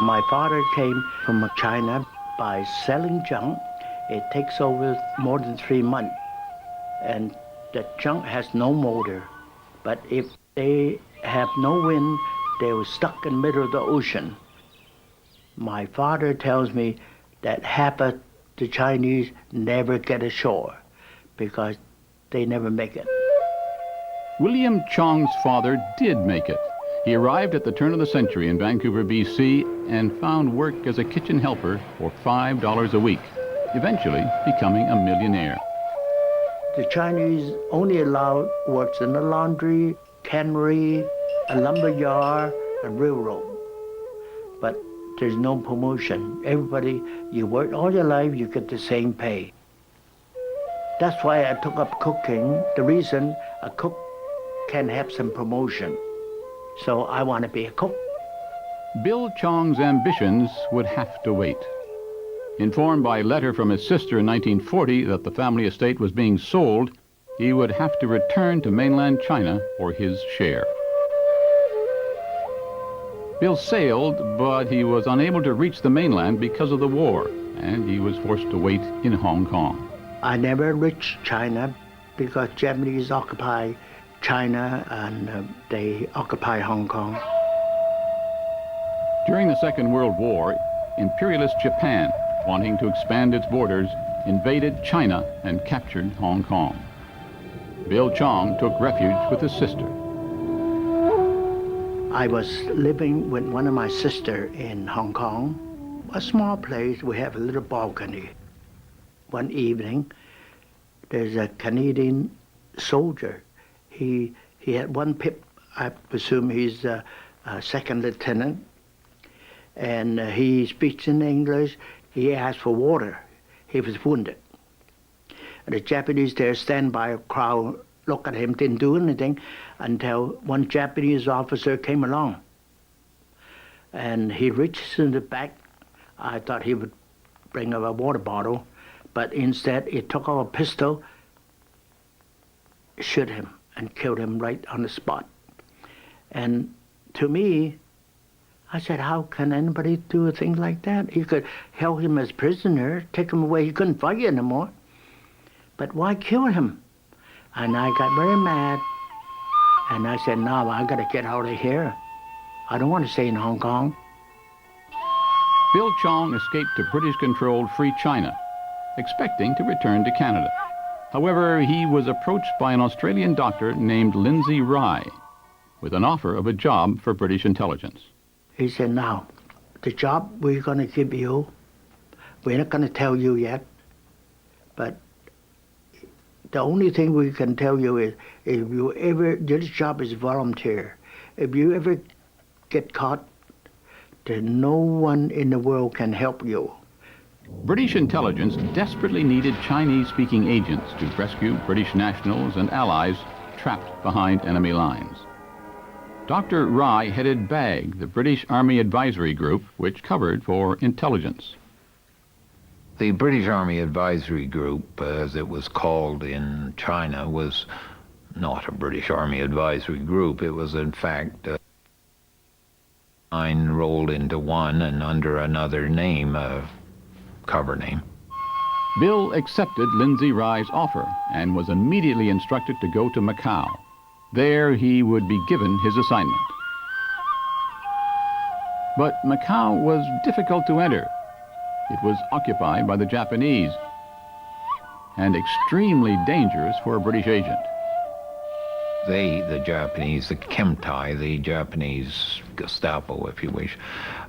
My father came from China by selling junk. It takes over more than 3 months. And the junk has no motor. But if they have no wind, they were stuck in the middle of the ocean. My father tells me that half of the Chinese never get ashore because they never make it. William Chong's father did make it. He arrived at the turn of the century in Vancouver, BC, and found work as a kitchen helper for $5 a week, eventually becoming a millionaire. The Chinese only allow works in the laundry, cannery, a lumber yard, a railroad. But there's no promotion. Everybody, you work all your life, you get the same pay. That's why I took up cooking. The reason a cook can have some promotion. So I want to be a cook. Bill Chong's ambitions would have to wait. Informed by letter from his sister in 1940 that the family estate was being sold, he would have to return to mainland China for his share. Bill sailed, but he was unable to reach the mainland because of the war, and he was forced to wait in Hong Kong. I never reached China because Japanese occupy China and they occupy Hong Kong. During the Second World War, imperialist Japan, wanting to expand its borders, invaded China and captured Hong Kong. Bill Chong took refuge with his sister. I was living with one of my sisters in Hong Kong, a small place. We have a little balcony. One evening, there's a Canadian soldier. He had one pip. I presume he's a second lieutenant. And he speaks in English. He asked for water. He was wounded. And the Japanese there stand by, a crowd, look at him, didn't do anything until one Japanese officer came along. And he reaches in the back. I thought he would bring up a water bottle, but instead he took out a pistol, shot him, and killed him right on the spot. And to me, I said, how can anybody do a thing like that? You could held him as prisoner, take him away, he couldn't fight anymore. But why kill him? And I got very mad. And I said, no, I gotta get out of here. I don't want to stay in Hong Kong. Bill Chong escaped to British-controlled Free China, expecting to return to Canada. However, he was approached by an Australian doctor named Lindsay Rye with an offer of a job for British intelligence. He said, now, the job we're going to give you, we're not going to tell you yet, but the only thing we can tell you is if you ever, this job is volunteer. If you ever get caught, then no one in the world can help you. British intelligence desperately needed Chinese-speaking agents to rescue British nationals and allies trapped behind enemy lines. Dr. Rye headed BAG, the British Army Advisory Group, which covered for intelligence. The British Army Advisory Group, as it was called in China, was not a British Army Advisory Group. It was, in fact, 9 rolled into one and under another name, a cover name. Bill accepted Lindsay Rye's offer and was immediately instructed to go to Macau. There he would be given his assignment. But Macau was difficult to enter. It was occupied by the Japanese and extremely dangerous for a British agent. They, the Japanese, the Kemtai, the Japanese Gestapo, if you wish,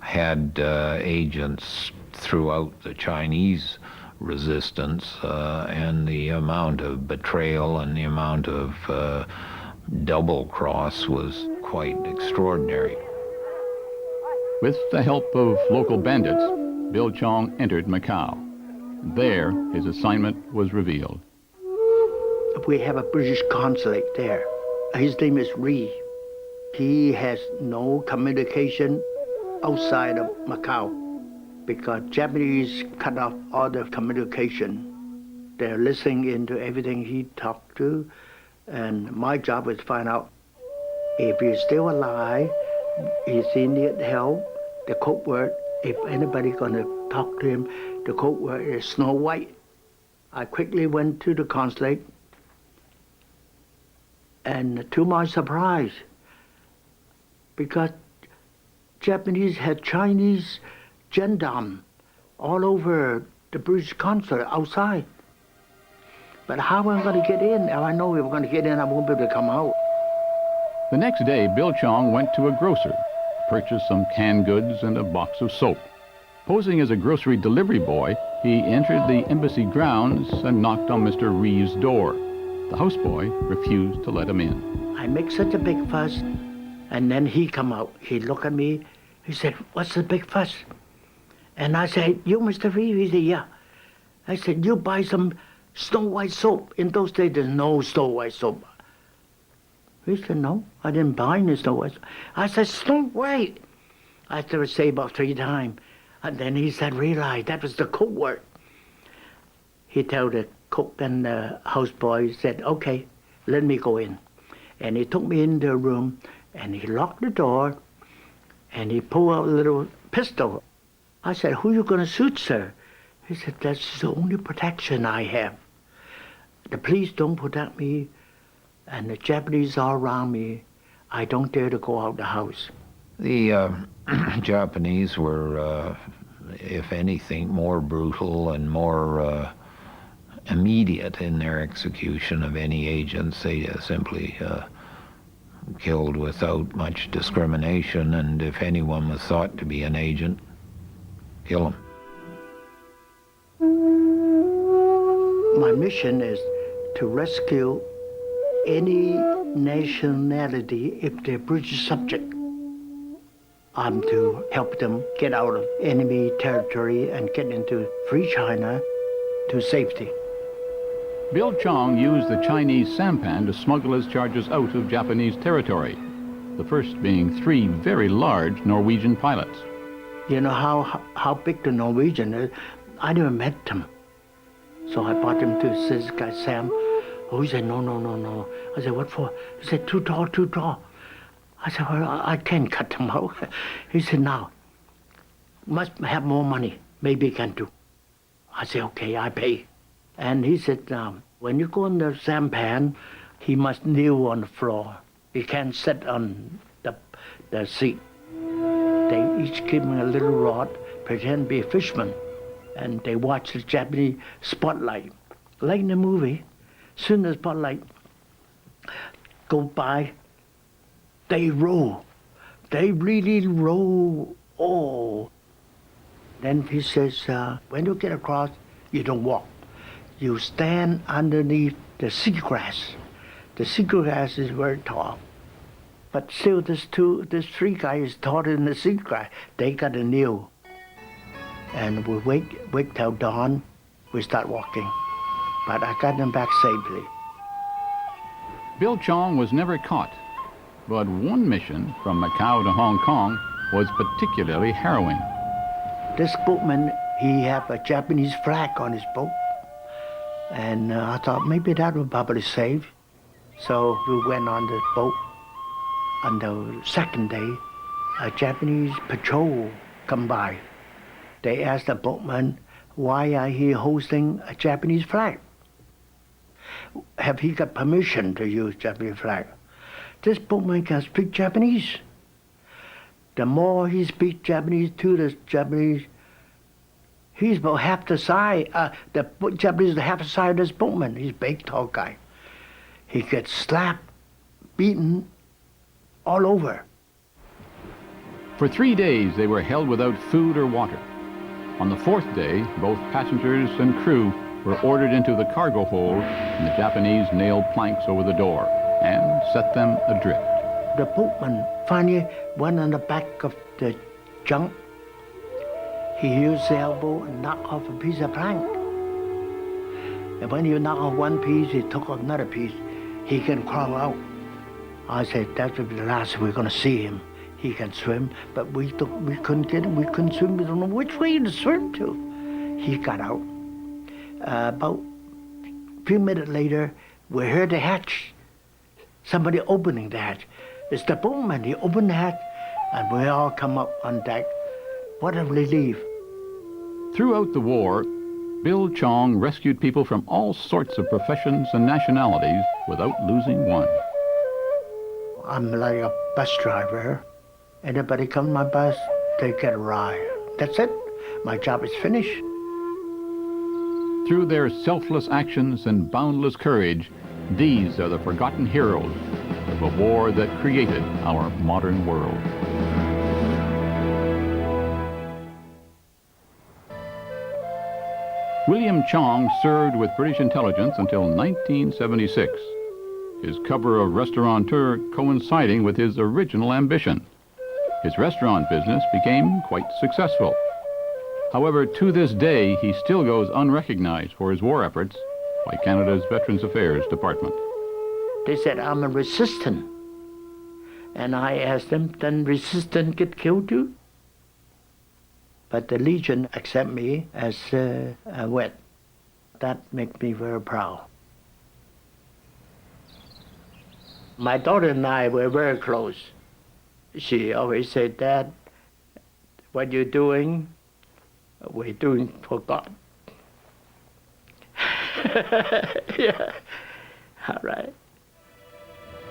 had agents throughout the Chinese resistance, and the amount of betrayal and the amount of double cross was quite extraordinary. With the help of local bandits, Bill Chong entered Macau. There, his assignment was revealed. We have a British consulate there. His name is Ree. He has no communication outside of Macau because Japanese cut off all the communication. They're listening into everything he talked to, and my job is to find out if he's still alive, if he needs help. The code word If anybody gonna talk to him, the code word is Snow White. I quickly went to the consulate, and to my surprise, because Japanese had Chinese gendarme all over the British consulate outside. But how am I going to get in? If I know we were going to get in, I won't be able to come out. The next day, Bill Chong went to a grocer, purchased some canned goods and a box of soap. Posing as a grocery delivery boy, he entered the embassy grounds and knocked on Mr. Reeves' door. The houseboy refused to let him in. I make such a big fuss, and then he come out. He looked at me. He said, "What's the big fuss?" And I said, "You, Mr. Reeves?" He said, "Yeah." I said, "You buy some Snow White soap." In those days, there's no Snow White soap. He said, "No, I didn't buy any Snow White soap." I said, "Snow White." I had to say about 3 times. And then he said, realize that was the code word. He told the cook and the houseboy, said, "Okay, let me go in." And he took me in the room, and he locked the door, and he pulled out a little pistol. I said, "Who you gonna shoot, sir?" He said, "That's the only protection I have. The police don't protect me, and the Japanese are around me. I don't dare to go out the house." The Japanese were, if anything, more brutal and more immediate in their execution of any agents. They simply killed without much discrimination, and if anyone was thought to be an agent, kill him. My mission is to rescue any nationality if they're British subject. I'm to help them get out of enemy territory and get into free China to safety. Bill Chong used the Chinese sampan to smuggle his charges out of Japanese territory, the first being 3 very large Norwegian pilots. You know how big the Norwegian is? I never met them. So I brought him to this guy, Sam. Oh, he said, no. I said, "What for?" He said, too tall. I said, "Well, I can't cut them out." He said, "Now, must have more money. Maybe you can do." I said, "Okay, I pay." And he said, "When you go in the sampan, he must kneel on the floor. He can't sit on the seat." They each give him a little rod, pretend to be a fisherman, and they watch the Japanese spotlight. Like in the movie, soon as the spotlight go by, they roll. They really roll. Oh. Then he says, when you get across, you don't walk. You stand underneath the seagrass. The seagrass is very tall. But still, these 3 guys taller than the seagrass. They got a kneel. And we wait till dawn, we start walking. But I got them back safely. Bill Chong was never caught, but one mission from Macau to Hong Kong was particularly harrowing. This boatman, he had a Japanese flag on his boat. And I thought maybe that would probably save. So we went on the boat. On the second day, a Japanese patrol come by. They asked the boatman, "Why are he hoisting a Japanese flag? Have he got permission to use Japanese flag?" This boatman can speak Japanese. The more he speaks Japanese to the Japanese, he's about half the size, the Japanese are half the size of this boatman. He's a big, tall guy. He gets slapped, beaten, all over. For 3 days, they were held without food or water. On the 4th day, both passengers and crew were ordered into the cargo hold, and the Japanese nailed planks over the door and set them adrift. The boatman finally went on the back of the junk. He used the elbow and knocked off a piece of plank. And when he knocked off one piece, he took off another piece. He can crawl out. I said, that would be the last we're going to see him. He can swim, but we couldn't get him. We couldn't swim. We don't know which way to swim to. He got out. About a few minutes later, we heard the hatch. Somebody opening the hatch. It's the boatman. He opened the hatch, and we all come up on deck. What a relief. Throughout the war, Bill Chong rescued people from all sorts of professions and nationalities without losing one. I'm like a bus driver. Anybody come on my bus, they get a ride. That's it. My job is finished. Through their selfless actions and boundless courage, these are the forgotten heroes of a war that created our modern world. William Chong served with British intelligence until 1976, his cover of restaurateur coinciding with his original ambition. His restaurant business became quite successful. However, to this day, he still goes unrecognized for his war efforts by Canada's Veterans Affairs Department. They said I'm a resistant. And I asked them, then resistant get killed too? But the Legion accept me as a vet. That makes me very proud. My daughter and I were very close. She always said, Dad, what you're doing, we're doing for God. Yeah, all right.